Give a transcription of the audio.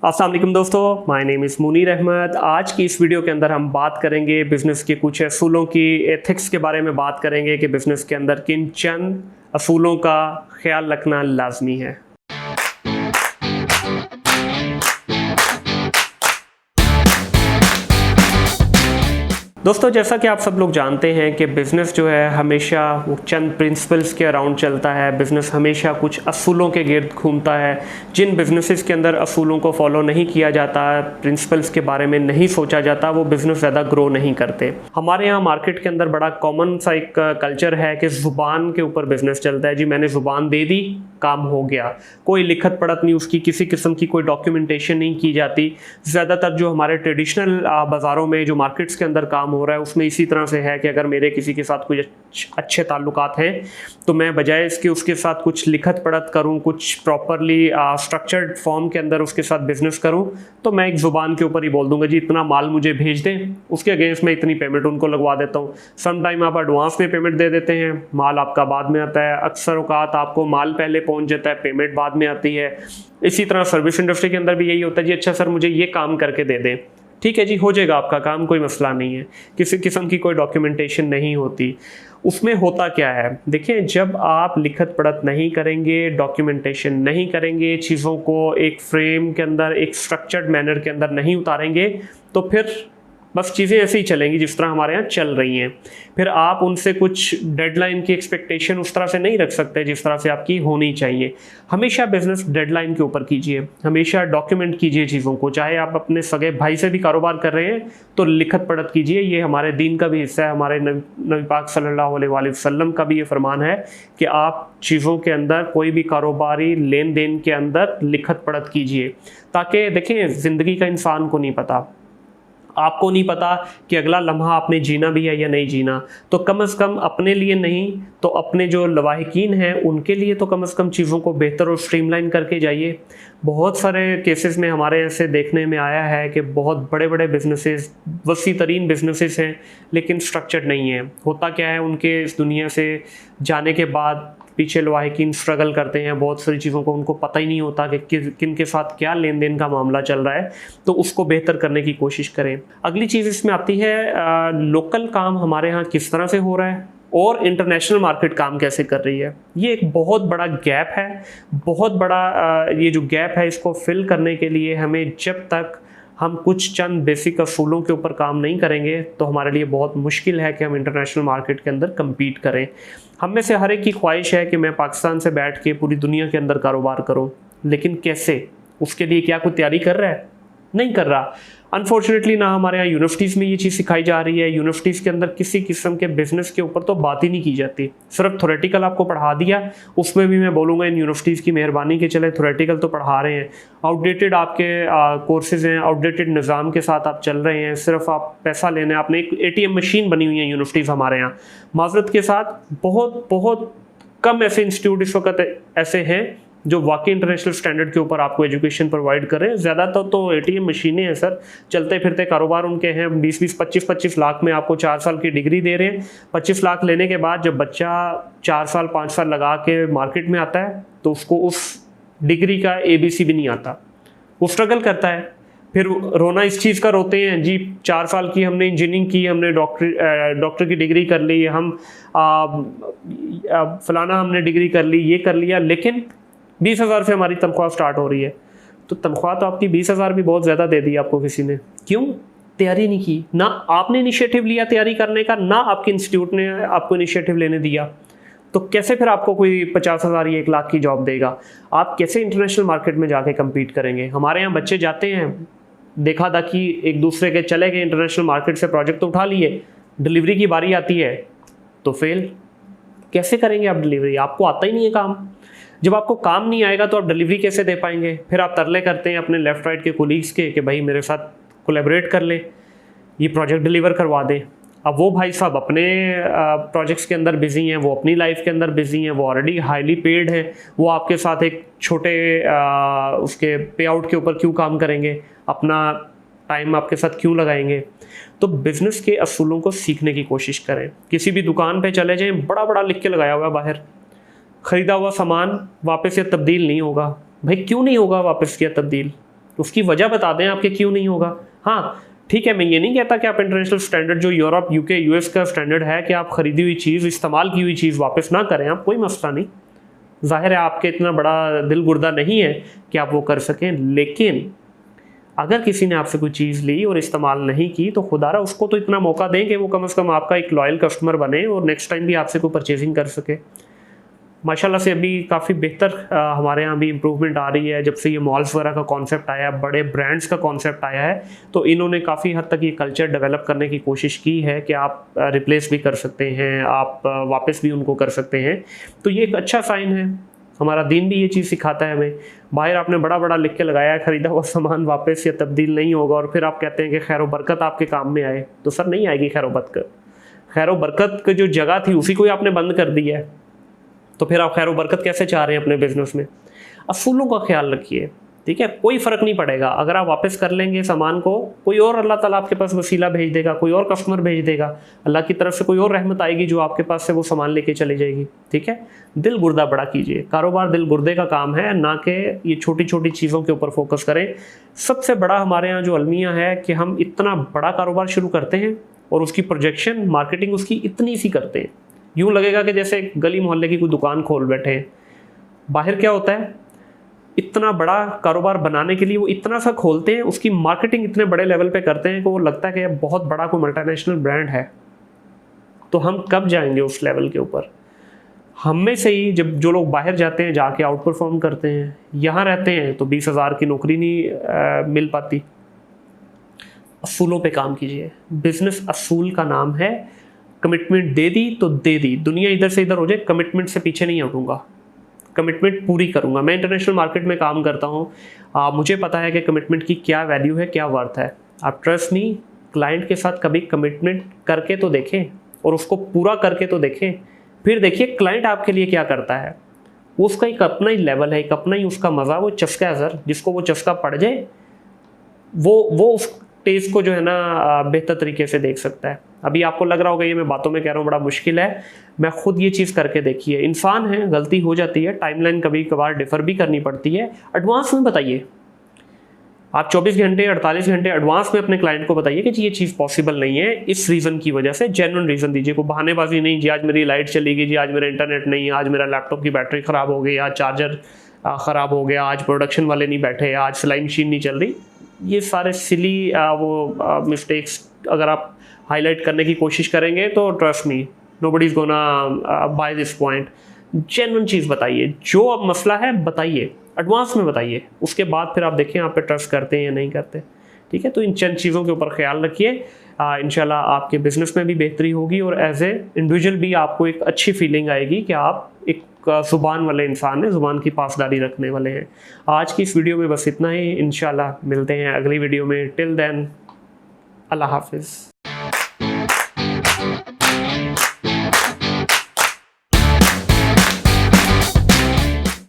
अस्सलाम वालेकुम दोस्तों, my name is Munir Ahmad. आज की इस वीडियो के अंदर हम बात करेंगे बिज़नेस के कुछ असूलों की, एथिक्स के बारे में बात करेंगे कि बिज़नेस के अंदर किन चंद असूलों का ख्याल रखना लाजमी है। दोस्तों, जैसा कि आप सब लोग जानते हैं कि बिज़नेस जो है हमेशा वो चंद प्रिंसिपल्स के अराउंड चलता है। बिज़नेस हमेशा कुछ असूलों के गिर्द घूमता है। जिन बिज़नेसेस के अंदर असूलों को फॉलो नहीं किया जाता, प्रिंसिपल्स के बारे में नहीं सोचा जाता, वो बिज़नेस ज़्यादा ग्रो नहीं करते। हमारे यहाँ मार्केट के अंदर बड़ा कॉमन सा एक कल्चर है कि ज़ुबान के ऊपर बिज़नेस चलता है। जी मैंने ज़ुबान दे दी, काम हो गया। कोई लिखत पढ़त नहीं, उसकी किसी किस्म की कोई डॉक्यूमेंटेशन नहीं की जाती। ज़्यादातर जो हमारे ट्रेडिशनल बाज़ारों में जो मार्केट्स के अंदर काम हो रहा है उसमें इसी तरह से है कि अगर मेरे किसी के साथ कुछ अच्छे ताल्लुकात हैं तो मैं बजाय इसके उसके साथ कुछ लिखत पढ़त करूं, कुछ प्रॉपरली स्ट्रक्चर्ड फॉर्म के अंदर उसके साथ बिजनेस करूं, तो मैं एक ज़ुबान के ऊपर ही बोल दूंगा जी इतना माल मुझे भेज दें, उसके अगेंस्ट में इतनी पेमेंट उनको लगवा देता हूं। सम टाइम आप एडवांस में पेमेंट दे देते हैं, माल आपका बाद में आता है। अक्सर औकात आपको माल पहले पहुंच जाता है, पेमेंट बाद में आती है। इसी तरह सर्विस इंडस्ट्री के अंदर भी यही होता है, जी अच्छा सर मुझे ये काम करके दे दें, ठीक है जी हो जाएगा आपका काम, कोई मसला नहीं है। किसी किस्म की कोई डॉक्यूमेंटेशन नहीं होती। उसमें होता क्या है, देखिए जब आप लिखत पढ़त नहीं करेंगे, डॉक्यूमेंटेशन नहीं करेंगे, चीज़ों को एक फ्रेम के अंदर, एक स्ट्रक्चर्ड मैनर के अंदर नहीं उतारेंगे, तो फिर बस चीज़ें ऐसे ही चलेंगी जिस तरह हमारे यहाँ चल रही हैं। फिर आप उनसे कुछ डेडलाइन की एक्सपेक्टेशन उस तरह से नहीं रख सकते जिस तरह से आपकी होनी चाहिए। हमेशा बिजनेस डेडलाइन के ऊपर कीजिए, हमेशा डॉक्यूमेंट कीजिए चीज़ों को। चाहे आप अपने सगे भाई से भी कारोबार कर रहे हैं तो लिखत पढ़त कीजिए। ये हमारे दीन का भी हिस्सा है, हमारे नबी पाक सल्लल्लाहु अलैहि वसल्लम का भी ये फरमान है कि आप चीज़ों के अंदर, कोई भी कारोबारी लेन देन के अंदर लिखत पढ़त कीजिए। ताकि देखें, ज़िंदगी का इंसान को नहीं पता, आपको नहीं पता कि अगला लम्हा आपने जीना भी है या नहीं जीना, तो कम से कम अपने लिए नहीं तो अपने जो लवाहिकीन हैं उनके लिए तो कम से कम चीज़ों को बेहतर और स्ट्रीमलाइन करके जाइए। बहुत सारे केसेस में हमारे ऐसे देखने में आया है कि बहुत बड़े बड़े बिजनेसेस, वसी तरीन बिजनेसेस हैं, लेकिन स्ट्रक्चर्ड नहीं है। होता क्या है, उनके इस दुनिया से जाने के बाद पीछे लवाहिकीन स्ट्रगल करते हैं, बहुत सारी चीज़ों को उनको पता ही नहीं होता कि किन के साथ क्या लेन देन का मामला चल रहा है, तो उसको बेहतर करने की कोशिश करें। अगली चीज़ इसमें आती है लोकल काम हमारे यहाँ किस तरह से हो रहा है और इंटरनेशनल मार्केट काम कैसे कर रही है। ये एक बहुत बड़ा गैप है, बहुत बड़ा ये जो गैप है इसको फिल करने के लिए हमें जब तक हम कुछ चंद बेसिक असूलों के ऊपर काम नहीं करेंगे तो हमारे लिए बहुत मुश्किल है कि हम इंटरनेशनल मार्केट के अंदर कम्पीट करें। हम में से हर एक की ख्वाहिश है कि मैं पाकिस्तान से बैठ के पूरी दुनिया के अंदर कारोबार करूं, लेकिन कैसे, उसके लिए क्या कोई तैयारी कर रहा है? नहीं कर रहा। अनफॉर्चुनेटली ना हमारे यहाँ यूनिवर्सिटीज़ में ये चीज़ सिखाई जा रही है। यूनिवर्सिटीज़ के अंदर किसी किस्म के बिजनेस के ऊपर तो बात ही नहीं की जाती, सिर्फ थ्योरेटिकल आपको पढ़ा दिया। उसमें भी मैं बोलूँगा इन यूनिवर्सिटीज़ की मेहरबानी के चले थ्योरेटिकल तो पढ़ा रहे हैं, आउटडेटेड आपके कोर्सेज़ हैं, आउटडेटेड निज़ाम के साथ आप चल रहे हैं, सिर्फ आप पैसा लेने। आपने एक ATM मशीन बनी हुई है यूनिवर्सिटीज़ हमारे यहाँ, माजरत के साथ बहुत बहुत कम ऐसे इंस्टीट्यूट इस वक्त ऐसे हैं जो वाकई इंटरनेशनल स्टैंडर्ड के ऊपर आपको एजुकेशन प्रोवाइड करें। ज़्यादातर तो ATM मशीनें हैं सर, चलते फिरते कारोबार उनके हैं। 20-20, 25-25 लाख में आपको 4 साल की डिग्री दे रहे हैं। 25 लाख लेने के बाद जब बच्चा 4 साल 5 साल लगा के मार्केट में आता है तो उसको उस डिग्री का ABC भी नहीं आता, वो स्ट्रगल करता है। फिर रोना इस चीज़ का रोते हैं, जी 4 साल की हमने इंजीनियरिंग की, हमने डॉक्टर की डिग्री कर ली, हम फलाना हमने डिग्री कर ली, ये कर लिया, लेकिन 20,000 से हमारी तनख्वाह स्टार्ट हो रही है। तो तनख्वाह तो आपकी 20,000 भी बहुत ज़्यादा दे दी आपको किसी ने, क्यों? तैयारी नहीं की। ना आपने इनिशिएटिव लिया तैयारी करने का, ना आपके इंस्टीट्यूट ने आपको इनिशिएटिव लेने दिया, तो कैसे फिर आपको कोई 50,000 या 1 लाख की जॉब देगा? आप कैसे इंटरनेशनल मार्केट में जाके कम्पीट करेंगे? हमारे यहाँ बच्चे जाते हैं, देखा था कि एक दूसरे के चले गए इंटरनेशनल मार्केट से, प्रोजेक्ट तो उठा लिए, डिलीवरी की बारी आती है तो फेल। कैसे करेंगे आप डिलीवरी? आपको आता ही नहीं है काम। जब आपको काम नहीं आएगा तो आप डिलीवरी कैसे दे पाएंगे? फिर आप तरले करते हैं अपने लेफ्ट राइट के कोलीग्स के कि भाई मेरे साथ कोलैबोरेट कर ले, ये प्रोजेक्ट डिलीवर करवा दें। अब वो भाई साहब अपने प्रोजेक्ट्स के अंदर बिजी हैं, वो अपनी लाइफ के अंदर बिजी हैं, वो ऑलरेडी हाईली पेड हैं, वो आपके साथ एक छोटे उसके पे आउट के ऊपर क्यों काम करेंगे? अपना टाइम आपके साथ क्यों लगाएंगे? तो बिज़नेस के असूलों को सीखने की कोशिश करें। किसी भी दुकान पे चले जाएं, बड़ा बड़ा लिख के लगाया हुआ है बाहर, ख़रीदा हुआ सामान वापस या तब्दील नहीं होगा। भाई क्यों नहीं होगा वापस या तब्दील? उसकी वजह बता दें आपके क्यों नहीं होगा। हाँ ठीक है, मैं ये नहीं कहता कि आप इंटरनेशनल स्टैंडर्ड जो यूरोप यूके यूएस का स्टैंडर्ड है कि आप खरीदी हुई चीज़, इस्तेमाल की हुई चीज़ वापस ना करें, आप कोई मसला नहीं, जाहिर है आपके इतना बड़ा दिल गुर्दा नहीं है कि आप वो कर सकें। लेकिन अगर किसी ने आपसे कोई चीज़ ली और इस्तेमाल नहीं की तो खुदारा उसको तो इतना मौका दें कि वो कम से कम आपका एक लॉयल कस्टमर बने और नेक्स्ट टाइम भी आपसे कोई परचेजिंग कर सके। माशाल्लाह से अभी काफ़ी बेहतर हमारे यहाँ भी इम्प्रूवमेंट आ रही है जब से ये मॉल्स वगैरह का कॉन्सेप्ट आया है, बड़े ब्रांड्स का कॉन्सेप्ट आया है, तो इन्होंने काफ़ी हद तक ये कल्चर डेवलप करने की कोशिश की है कि आप रिप्लेस भी कर सकते हैं, आप वापस भी उनको कर सकते हैं। तो ये एक अच्छा साइन है, हमारा दीन भी ये चीज़ सिखाता है हमें। बाहर आपने बड़ा बड़ा लिख के लगाया है ख़रीदा हुआ सामान वापस या तब्दील नहीं होगा और फिर आप कहते हैं कि खैर बरकत आपके काम में आए, तो सर नहीं आएगी खैर बरकत। खैर बरकत की जो जगह थी उसी को ही आपने बंद कर दिया है, तो फिर आप खैर बरकत कैसे चाह रहे हैं अपने बिजनेस में। असूलों का ख्याल रखिए, ठीक है, कोई फ़र्क नहीं पड़ेगा अगर आप वापस कर लेंगे सामान को, कोई और अल्लाह ताला आपके पास वसीला भेज देगा, कोई और कस्टमर भेज देगा, अल्लाह की तरफ से कोई और रहमत आएगी जो आपके पास से वो सामान लेके चली जाएगी। ठीक है, दिल गुर्दा बड़ा कीजिए, कारोबार दिल गुर्दे का काम है, ना कि ये छोटी छोटी चीज़ों के ऊपर फोकस करें। सबसे बड़ा हमारे यहाँ जो अलमिया है कि हम इतना बड़ा कारोबार शुरू करते हैं और उसकी प्रोजेक्शन मार्केटिंग उसकी इतनी सी करते हैं, यूँ लगेगा कि जैसे गली मोहल्ले की कोई दुकान खोल बैठे हैं। बाहर क्या होता है, इतना बड़ा कारोबार बनाने के लिए वो इतना सा खोलते हैं, उसकी मार्केटिंग इतने बड़े लेवल पे करते हैं कि वो लगता है कि बहुत बड़ा कोई मल्टीनेशनल ब्रांड है। तो हम कब जाएंगे उस लेवल के ऊपर? हम में से ही जब जो लोग बाहर जाते हैं जाके आउट परफॉर्म करते हैं, यहाँ रहते हैं तो 20,000 की नौकरी नहीं मिल पाती। असूलों पे काम कीजिए, बिजनेस असूल का नाम है। कमिटमेंट दे दी तो दे दी, दुनिया इधर से इधर हो जाए, कमिटमेंट से पीछे नहीं हटूंगा, कमिटमेंट पूरी करूंगा। मैं इंटरनेशनल मार्केट में काम करता हूँ, मुझे पता है कि कमिटमेंट की क्या वैल्यू है, क्या वर्थ है। आप ट्रस्ट मी, क्लाइंट के साथ कभी कमिटमेंट करके तो देखें और उसको पूरा करके तो देखें, फिर देखिए क्लाइंट आपके लिए क्या करता है। उसका एक अपना ही लेवल है, एक अपना ही उसका मज़ा, वो चस्का है सर, जिसको वो चस्का पड़ जाए वो उस टेस्ट को जो है ना बेहतर तरीके से देख सकता है। अभी आपको लग रहा होगा ये मैं बातों में कह रहा हूँ बड़ा मुश्किल है, मैं खुद ये चीज़ करके देखी है। इंसान है, गलती हो जाती है, टाइमलाइन कभी कभार डिफर भी करनी पड़ती है। एडवांस में बताइए, आप 24 घंटे 48 घंटे एडवांस में अपने क्लाइंट को बताइए कि जी ये चीज़ पॉसिबल नहीं है इस रीज़न की वजह से, जेन्युइन रीज़न दीजिए, को बहानेबाजी नहीं, जी आज मेरी लाइट चली गई, जी आज मेरा इंटरनेट नहीं, आज मेरा लैपटॉप की बैटरी ख़राब हो गई, आज चार्जर ख़राब हो गया, आज प्रोडक्शन वाले नहीं बैठे, आज सिलाई मशीन नहीं चल रही। ये सारे सिली वो मिस्टेक्स अगर आप हाईलाइट करने की कोशिश करेंगे तो trust me, nobody is gonna buy this point. Genuine चीज़ बताइए, जो अब मसला है बताइए, एडवांस में बताइए, उसके बाद फिर आप देखें आप पे ट्रस्ट करते हैं या नहीं करते। ठीक है, तो इन चंद चीज़ों के ऊपर ख्याल रखिए, इंशाल्लाह आपके बिजनेस में भी बेहतरी होगी और एज ए इंडिविजुअल भी आपको एक अच्छी फीलिंग आएगी कि आप एक ज़ुबान वाले इंसान हैं, ज़ुबान की पासदारी रखने वाले हैं। आज की इस वीडियो में बस इतना ही, इंशाल्लाह मिलते हैं अगली वीडियो में। टिल देन, अल्लाह हाफिज़।